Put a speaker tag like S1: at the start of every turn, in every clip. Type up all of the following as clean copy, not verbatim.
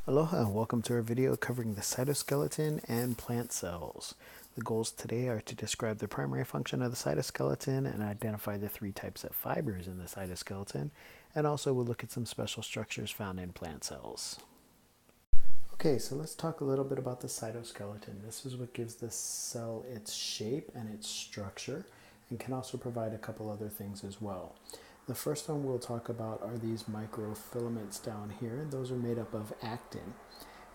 S1: Aloha and welcome to our video covering the cytoskeleton and plant cells. The goals today are to describe the primary function of the cytoskeleton and identify the three types of fibers in the cytoskeleton, and also we'll look at some special structures found in plant cells. Okay, so let's talk a little bit about the cytoskeleton. This is what gives the cell its shape and its structure, and can also provide a couple other things as well. The first one we'll talk about are these microfilaments down here, and those are made up of actin.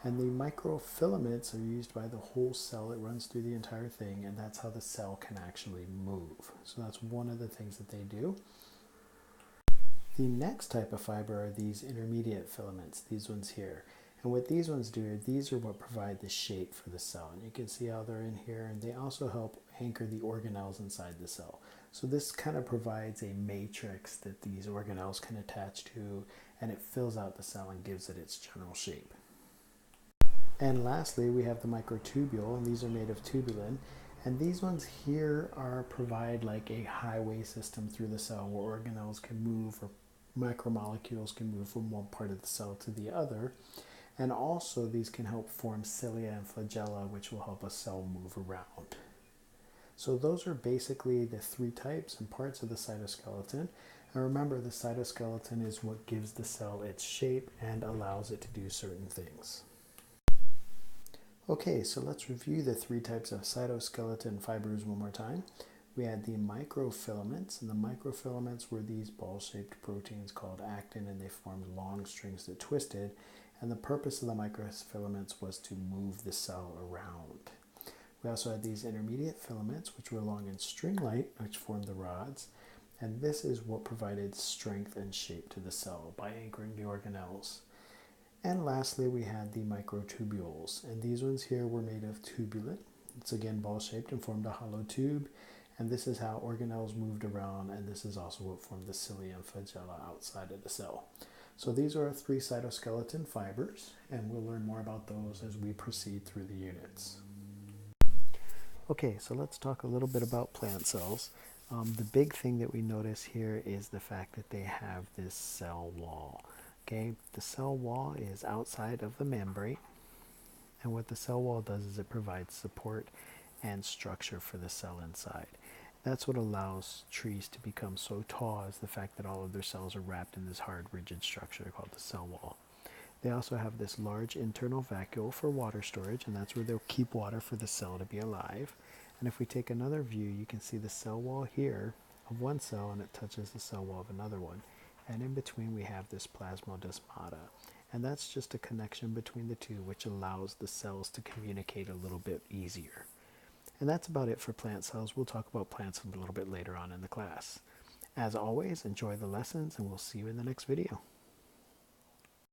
S1: And the microfilaments are used by the whole cell. It runs through the entire thing, and that's how the cell can actually move. So that's one of the things that they do. The next type of fiber are these intermediate filaments, these ones here. And what these ones do, these are what provide the shape for the cell. And you can see how they're in here, and they also help anchor the organelles inside the cell. So this kind of provides a matrix that these organelles can attach to, and it fills out the cell and gives it its general shape. And lastly, we have the microtubule, and these are made of tubulin. And these ones here provide like a highway system through the cell where organelles can move, or macromolecules can move from one part of the cell to the other. And also these can help form cilia and flagella, which will help a cell move around. So those are basically the three types and parts of the cytoskeleton. And remember, the cytoskeleton is what gives the cell its shape and allows it to do certain things. Okay, so let's review the three types of cytoskeleton fibers one more time. We had the microfilaments, and the microfilaments were these ball-shaped proteins called actin, and they formed long strings that twisted. And the purpose of the microfilaments was to move the cell around. We also had these intermediate filaments, which were long and string-like, which formed the rods. And this is what provided strength and shape to the cell by anchoring the organelles. And lastly, we had the microtubules. And these ones here were made of tubulin. It's again ball-shaped and formed a hollow tube. And this is how organelles moved around, and this is also what formed the cilia and flagella outside of the cell. So these are our three cytoskeleton fibers, and we'll learn more about those as we proceed through the units. Okay, so let's talk a little bit about plant cells. The big thing that we notice here is the fact that they have this cell wall. Okay, the cell wall is outside of the membrane, and what the cell wall does is it provides support and structure for the cell inside. That's what allows trees to become so tall, is the fact that all of their cells are wrapped in this hard, rigid structure called the cell wall. They also have this large internal vacuole for water storage, and that's where they'll keep water for the cell to be alive. And if we take another view, you can see the cell wall here of one cell, and it touches the cell wall of another one. And in between we have this plasmodesmata. And that's just a connection between the two, which allows the cells to communicate a little bit easier. And that's about it for plant cells. We'll talk about plants a little bit later on in the class. As always, enjoy the lessons, and we'll see you in the next video.